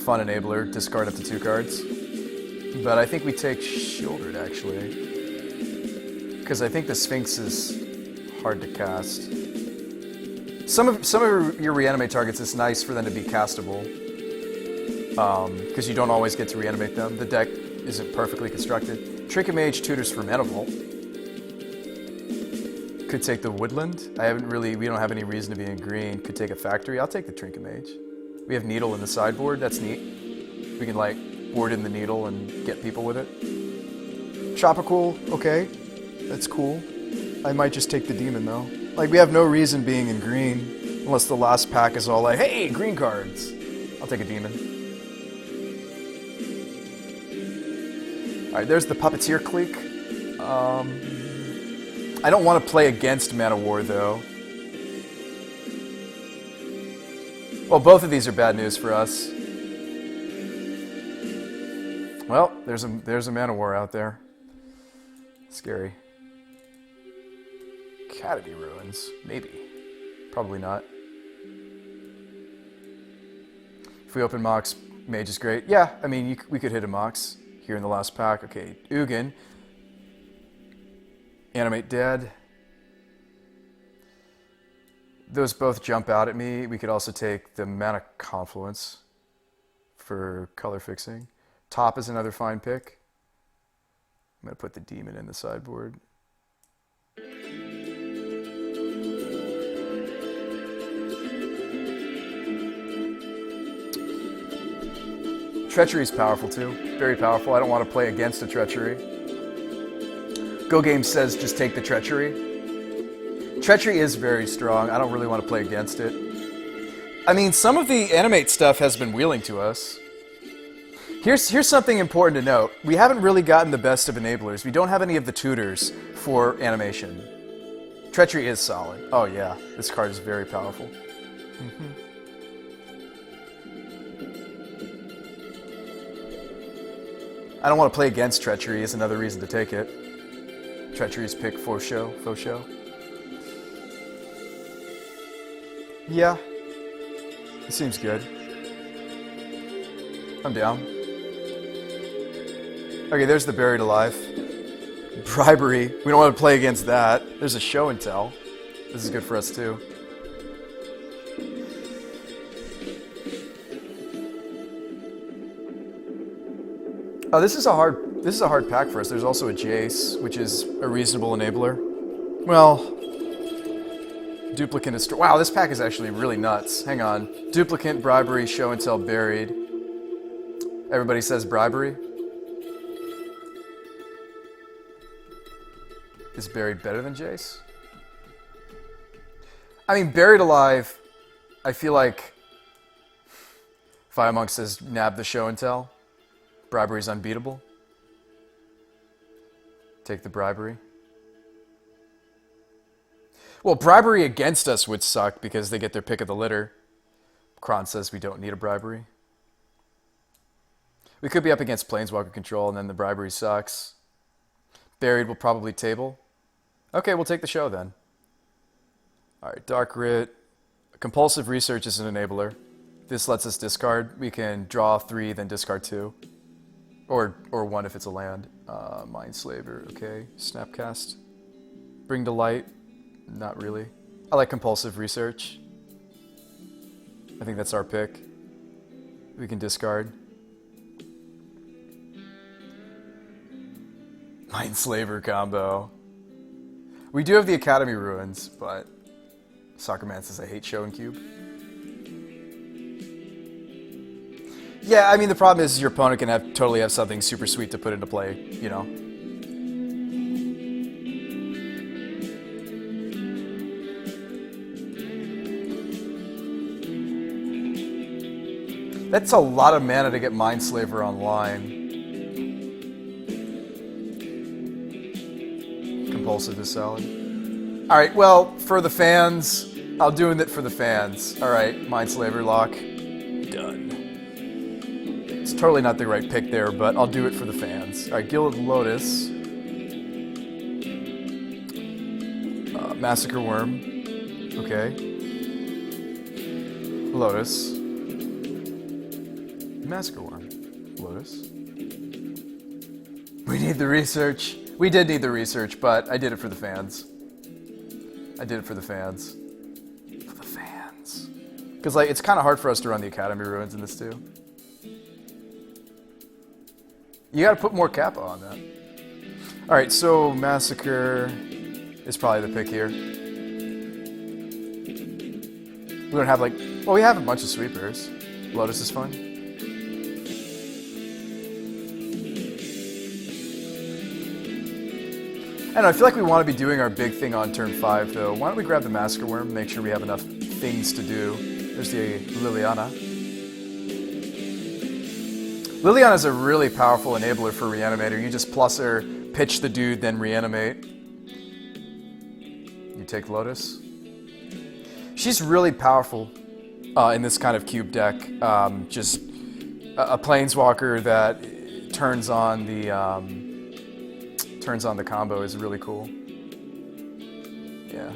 fun enabler, discard up to 2 cards. But I think we take Shielded, actually. Because I think the Sphinx is hard to cast. Some of your reanimate targets, it's nice for them to be castable. Because you don't always get to reanimate them. The deck isn't perfectly constructed. Trinket Mage tutors for Mana Vault. Could take the Woodland. We don't have any reason to be in green. Could take a Factory. I'll take the Trinket Mage. We have Needle in the sideboard. That's neat. We can, like, board in the Needle and get people with it. Tropical, okay. That's cool. I might just take the Demon, though. Like, we have no reason being in green. Unless the last pack is all like, hey, green cards. I'll take a Demon. Alright, there's the Puppeteer Clique. I don't want to play against Mana War, though. Well, both of these are bad news for us. Well, there's a Mana War out there. Scary. Academy Ruins? Maybe. Probably not. If we open Mox, Mage is great. Yeah, I mean, we could hit a Mox here in the last pack. Okay, Ugin. Animate Dead. Those both jump out at me. We could also take the Mana Confluence for color fixing. Top is another fine pick. I'm going to put the Demon in the sideboard. Treachery is powerful too. Very powerful. I don't want to play against a Treachery. Go Game says just take the Treachery. Treachery is very strong. I don't really want to play against it. I mean, some of the animate stuff has been wheeling to us. Here's something important to note. We haven't really gotten the best of enablers. We don't have any of the tutors for animation. Treachery is solid. Oh yeah, this card is very powerful. I don't want to play against Treachery is another reason to take it. Treachery's pick faux show. Yeah. It seems good. I'm down. Okay, there's the Buried Alive. Bribery. We don't want to play against that. There's a Show and Tell. This is good for us too. Oh, this is a hard pack for us. There's also a Jace, which is a reasonable enabler. Well, Duplicant is... Wow, this pack is actually really nuts. Hang on. Duplicant, Bribery, Show and Tell, Buried. Everybody says Bribery. Is Buried better than Jace? I mean, Buried Alive, I feel like Firemonk says nab the Show and Tell. Bribery's unbeatable. Take the Bribery. Well, Bribery against us would suck because they get their pick of the litter. Kron says we don't need a Bribery. We could be up against Planeswalker Control and then the Bribery sucks. Buried will probably table. Okay, we'll take the Show then. Alright, Dark Writ. Compulsive Research is an enabler. This lets us discard. We can draw 3, then discard 2. Or 1 if it's a land. Mindslaver, okay. Snapcast. Bring to Light. Not really. I like Compulsive Research. I think that's our pick. We can discard. Mindslaver combo. We do have the Academy Ruins, but Soccerman says I hate Show and Cube. Yeah, I mean, the problem is your opponent can totally have something super sweet to put into play, you know. That's a lot of mana to get Mindslaver online. Compulsive is solid. Alright, well, for the fans, I'll do it for the fans. Alright, Mindslaver lock. Done. It's totally not the right pick there, but I'll do it for the fans. Alright, Gilded Lotus. Massacre Worm. Okay. Lotus. Massacre Worm. Lotus. We need the research. We did need the research, but I did it for the fans. I did it for the fans. For the fans. Because, like, it's kind of hard for us to run the Academy Ruins in this, too. You gotta put more Kappa on that. Alright, so Massacre is probably the pick here. We don't have, like... Well, we have a bunch of sweepers. Lotus is fun. I don't know, I feel like we want to be doing our big thing on turn 5, though. Why don't we grab the Massacre Worm, make sure we have enough things to do. There's the Liliana. Liliana's a really powerful enabler for Reanimator. You just plus her, pitch the dude, then reanimate. You take Lotus. She's really powerful in this kind of cube deck. Just a Planeswalker that turns on the combo is really cool. Yeah.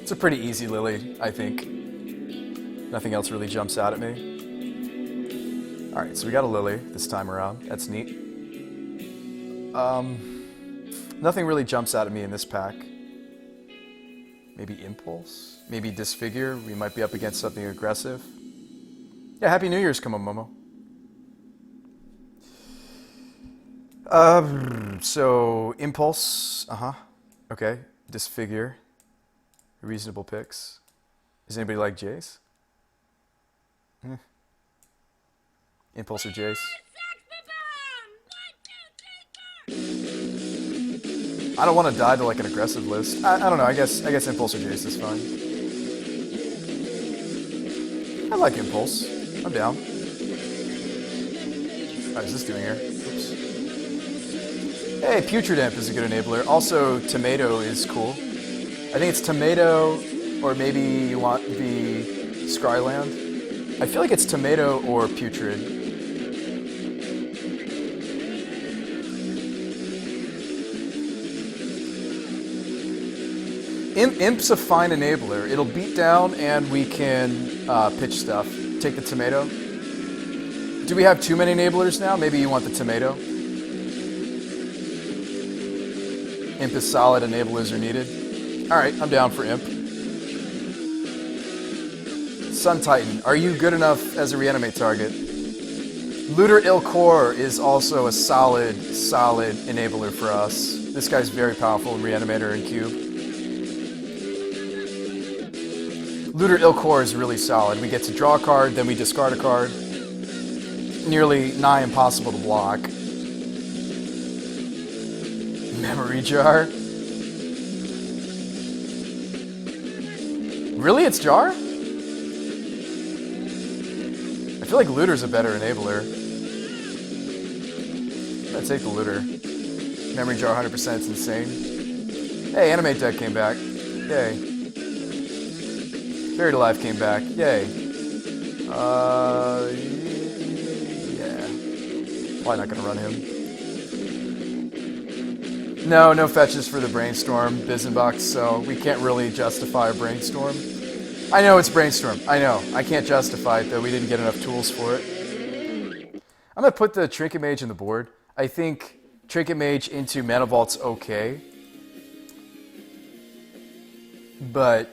It's a pretty easy Lily, I think. Nothing else really jumps out at me. Alright, so we got a Lily this time around. That's neat. Nothing really jumps out at me in this pack. Maybe Impulse? Maybe Disfigure? We might be up against something aggressive. Yeah, Happy New Year's, come on, Momo. So, Impulse. Okay. Disfigure. Reasonable picks. Does anybody like Jace? Impulse or Jace? I don't want to die to like an aggressive list. I don't know. I guess Impulse or Jace is fine. I like Impulse. I'm down. What is this doing here? Oops. Hey, Putrid Imp is a good enabler. Also, Tomato is cool. I think it's Tomato, or maybe you want the Scryland. I feel like it's Tomato or Putrid. Imp's a fine enabler. It'll beat down and we can pitch stuff. Take the Tomato. Do we have too many enablers now? Maybe you want the Tomato. Imp is solid, enablers are needed. Alright, I'm down for Imp. Sun Titan, are you good enough as a reanimate target? Looter Ilkor is also a solid enabler for us. This guy's very powerful in Reanimator and Cube. Looter Ilkor is really solid. We get to draw a card, then we discard a card. Nearly nigh impossible to block. Memory Jar? Really, it's Jar? I feel like Looter's a better enabler. I'd take the Looter. Memory Jar 100% is insane. Hey, Animate Deck came back. Yay. Buried Alive came back. Yay. Yeah. Probably not gonna run him. No fetches for the Brainstorm, Bizenbox, so we can't really justify a Brainstorm. I know it's Brainstorm. I know. I can't justify it, though. We didn't get enough tools for it. I'm gonna put the Trinket Mage in the board. I think Trinket Mage into Mana Vault's okay. But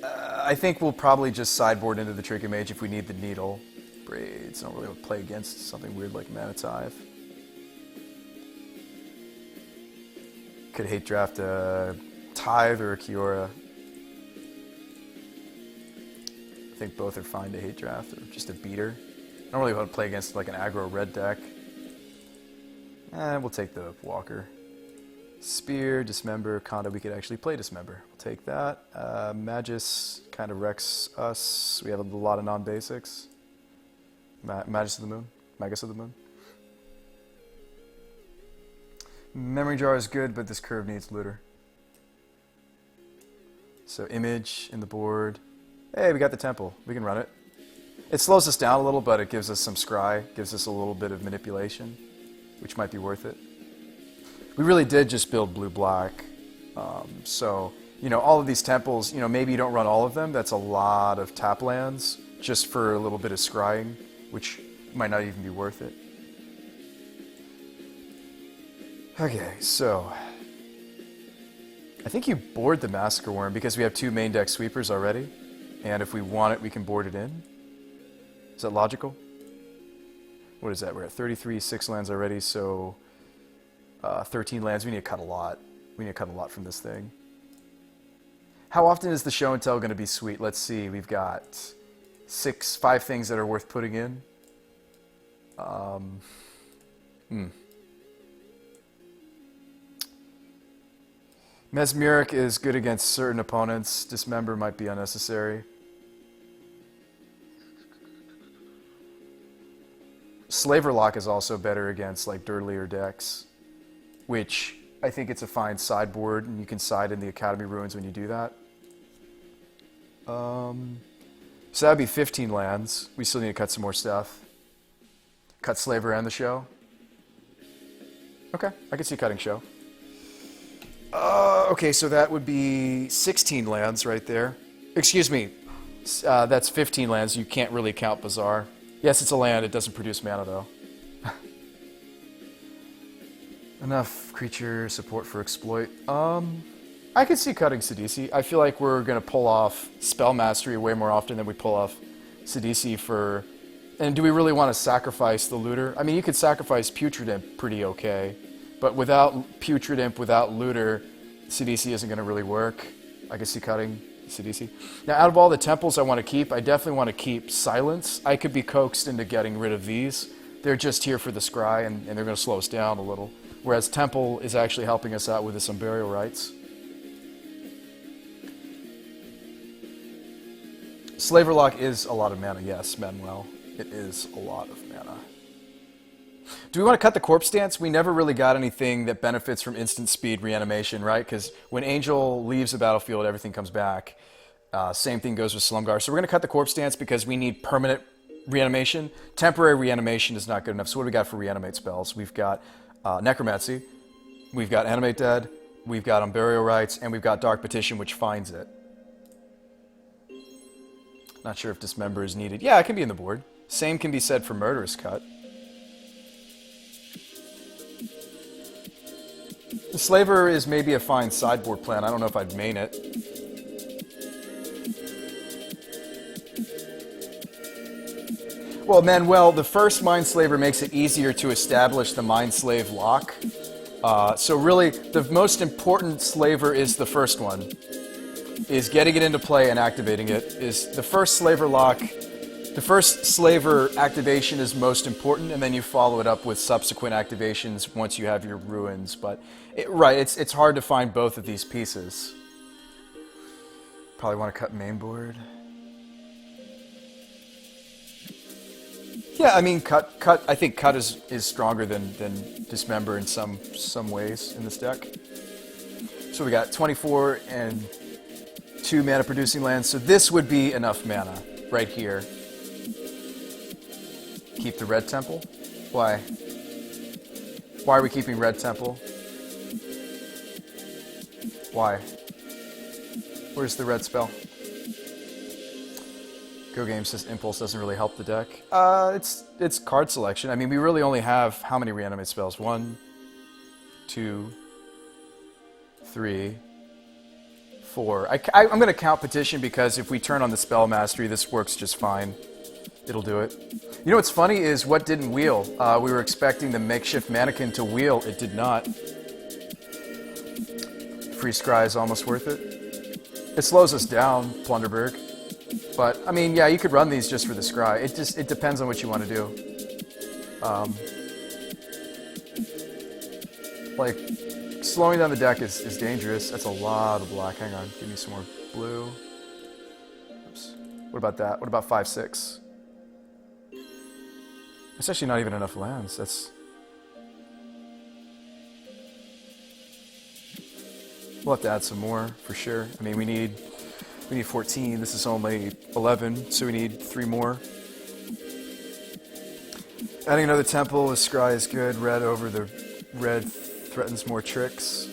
I think we'll probably just sideboard into the Trinket Mage if we need the Needle. Braids don't really play against something weird like Mana Tithe. Could hate draft a Tithe or a Kiora. I think both are fine to hate draft, or just a beater. I don't really want to play against like an aggro red deck. We'll take the Walker. Spear, Dismember, Conda, we could actually play Dismember. We'll take that. Magus kind of wrecks us. We have a lot of non-basics. Magus of the Moon. Memory Jar is good, but this curve needs Looter. So Image in the board. Hey, we got the Temple. We can run it. It slows us down a little, but it gives us some scry. Gives us a little bit of manipulation, which might be worth it. We really did just build blue-black. So, you know, all of these temples, you know, maybe you don't run all of them. That's a lot of tap lands. just for a little bit of scrying, which might not even be worth it. Okay, so I think you board the Massacre Worm because we have 2 main deck sweepers already, and if we want it, we can board it in. Is that logical? What is that? We're at 33, 6 lands already, so 13 lands. We need to cut a lot. We need to cut a lot from this thing. How often is the show and tell going to be sweet? Let's see. We've got 5 things that are worth putting in. Mesmeric is good against certain opponents. Dismember might be unnecessary. Slaverlock is also better against like dirtlier decks, which I think it's a fine sideboard, and you can side in the Academy Ruins when you do that. So that'd be 15 lands. We still need to cut some more stuff. Cut Slaver and the show. Okay, I can see cutting show. Okay, so that would be 16 lands right there. Excuse me, that's 15 lands. You can't really count Bazaar. Yes, it's a land. It doesn't produce mana, though. Enough creature support for exploit. I could see cutting Sidisi. I feel like we're going to pull off Spell Mastery way more often than we pull off Sidisi for... And do we really want to sacrifice the Looter? I mean, you could sacrifice Putrid Imp pretty okay, but without Putrid Imp, without Looter, Sidisi isn't going to really work. I could see cutting Sidisi. Now, out of all the temples I want to keep, I definitely want to keep Silence. I could be coaxed into getting rid of these. They're just here for the scry, and they're going to slow us down a little. Whereas Temple is actually helping us out with some burial rites. Slaverlock is a lot of mana, yes, Manuel. It is a lot of mana. Do we want to cut the Corpse Dance? We never really got anything that benefits from instant speed reanimation, right? Because when Angel leaves the battlefield, everything comes back. Same thing goes with Slumgar. So we're going to cut the Corpse Dance because we need permanent reanimation. Temporary reanimation is not good enough. So what do we got for reanimate spells? We've got Necromancy, we've got Animate Dead, we've got Burial Rites, and we've got Dark Petition, which finds it. Not sure if Dismember is needed. Yeah, it can be in the board. Same can be said for Murderous Cut. The Slaver is maybe a fine sideboard plan. I don't know if I'd main it. Well, Manuel, the first Mind Slaver makes it easier to establish the Mind Slave lock. So really, the most important slaver is the first one. Is getting it into play and activating it. Is the first slaver lock. The first slaver activation is most important, and then you follow it up with subsequent activations once you have your ruins. But it's hard to find both of these pieces. Probably want to cut main board. Yeah, I mean, cut. I think cut is stronger than Dismember in some ways in this deck. So we got 24 and 2 mana producing lands. So this would be enough mana right here. Keep the Red Temple. Why? Why are we keeping Red Temple? Why? Where's the red spell? Go Game says Impulse doesn't really help the deck. It's card selection. I mean, we really only have how many reanimate spells? 1, 2, 3, 4. I'm going to count Petition because if we turn on the Spell Mastery, this works just fine. It'll do it. You know what's funny is what didn't wheel. We were expecting the Makeshift Mannequin to wheel. It did not. Free Scry is almost worth it. It slows us down, Plunderberg. But, I mean, yeah, you could run these just for the scry. It depends on what you want to do. Like, slowing down the deck is dangerous. That's a lot of black. Hang on, give me some more blue. Oops. What about that? What about 5, 6? That's actually not even enough lands. That's... We'll have to add some more, for sure. I mean, we need 14. This is only 11, so we need 3 more. Adding another temple with scry is good. Red over the red threatens more tricks.